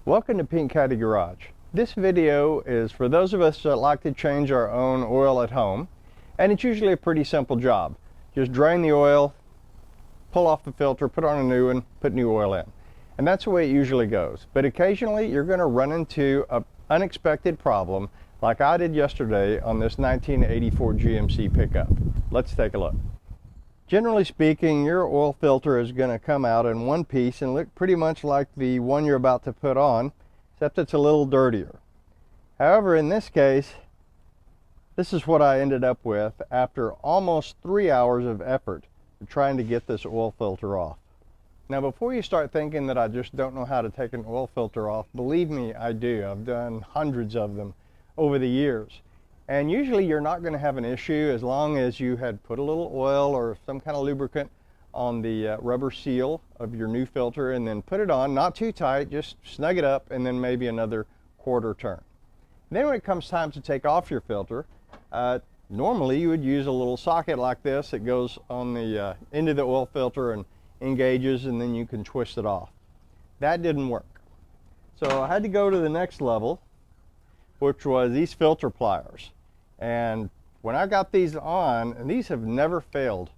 Welcome to Caddy Garage. This video is for those of us that like to change our own oil at home, and it's usually a pretty simple job. Just drain the oil, pull off the filter, put on a new one, put new oil in. And that's the way it usually goes. But occasionally you're going to run into an unexpected problem like I did yesterday on this 1984 GMC pickup. Let's take a look. Generally speaking, your oil filter is going to come out in one piece and look pretty much like the one you're about to put on, except it's a little dirtier. However, in this case, this is what I ended up with after almost 3 hours of effort trying to get this oil filter off. Now, before you start thinking that I just don't know how to take an oil filter off, believe me, I do. I've done hundreds of them over the years. And usually you're not going to have an issue as long as you had put a little oil or some kind of lubricant on the rubber seal of your new filter and then put it on, not too tight, just snug it up and then maybe another quarter turn. Then when it comes time to take off your filter, normally you would use a little socket like this that goes on the end of the oil filter and engages, and then you can twist it off. That didn't work. So I had to go to the next level, which was these filter pliers. And when I got these on, and these have never failed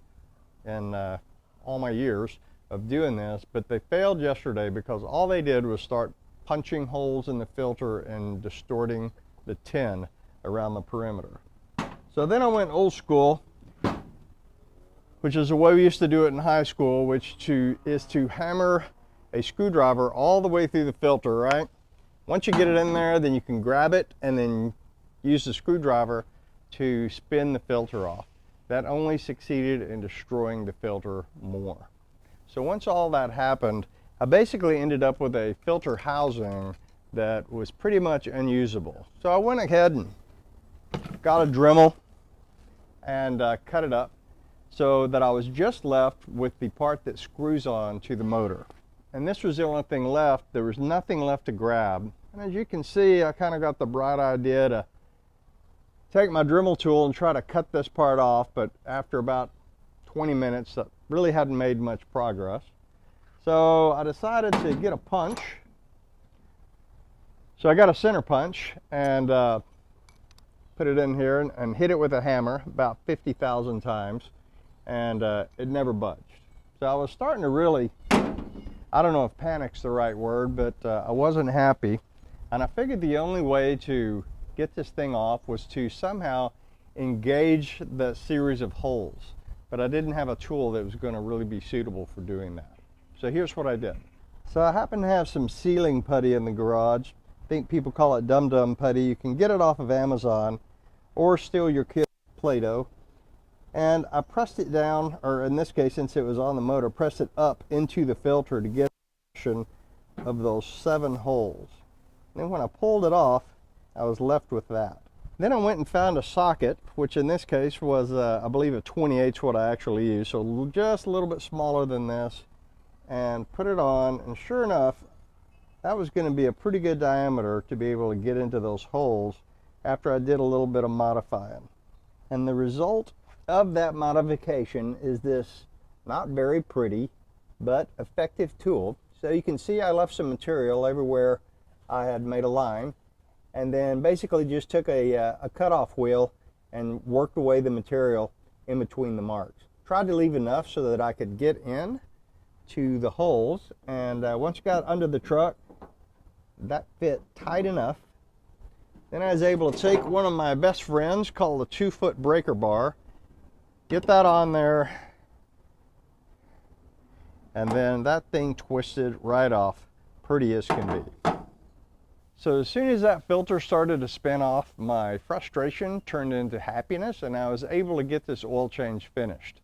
in all my years of doing this, but they failed yesterday because all they did was start punching holes in the filter and distorting the tin around the perimeter. So then I went old school, which is the way we used to do it in high school, which is to hammer a screwdriver all the way through the filter, right? Once you get it in there, then you can grab it and then use the screwdriver to spin the filter off. That only succeeded in destroying the filter more. So once all that happened, I basically ended up with a filter housing that was pretty much unusable. So I went ahead and got a Dremel and cut it up so that I was just left with the part that screws on to the motor. And this was the only thing left. There was nothing left to grab. And as you can see, I kind of got the bright idea to take my Dremel tool and try to cut this part off, but after about 20 minutes, that really hadn't made much progress. So I decided to get a punch. So I got a center punch and put it in here and hit it with a hammer about 50,000 times, and it never budged. So I was starting to really, I don't know if panic's the right word, but I wasn't happy. And I figured the only way to get this thing off was to somehow engage the series of holes. But I didn't have a tool that was going to really be suitable for doing that. So here's what I did. So I happen to have some sealing putty in the garage. I think people call it dum-dum putty. You can get it off of Amazon or steal your kid's Play-Doh. And I pressed it down, or in this case, since it was on the motor, pressed it up into the filter to get of those 7 holes. And then when I pulled it off, I was left with that. Then I went and found a socket, which in this case was, I believe, a 28's what I actually used, so just a little bit smaller than this, and put it on, and sure enough, that was going to be a pretty good diameter to be able to get into those holes after I did a little bit of modifying. And the result of that modification is this not very pretty, but effective tool. So you can see I left some material everywhere I had made a line, and then basically just took a cutoff wheel and worked away the material in between the marks. Tried to leave enough so that I could get in to the holes, and once I got under the truck, that fit tight enough. Then I was able to take one of my best friends called a 2-foot breaker bar, get that on there, and then that thing twisted right off, pretty as can be. So as soon as that filter started to spin off, my frustration turned into happiness, and I was able to get this oil change finished.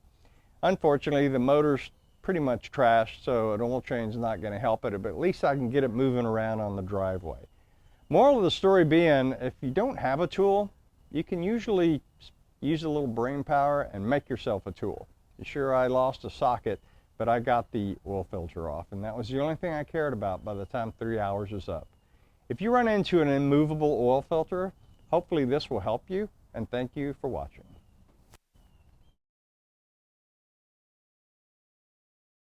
Unfortunately, the motor's pretty much trashed, so an oil change is not going to help it, but at least I can get it moving around on the driveway. Moral of the story being, if you don't have a tool, you can usually use a little brain power and make yourself a tool. Sure, I lost a socket, but I got the oil filter off, and that was the only thing I cared about by the time 3 hours was up. If you run into an immovable oil filter, hopefully this will help you, and thank you for watching.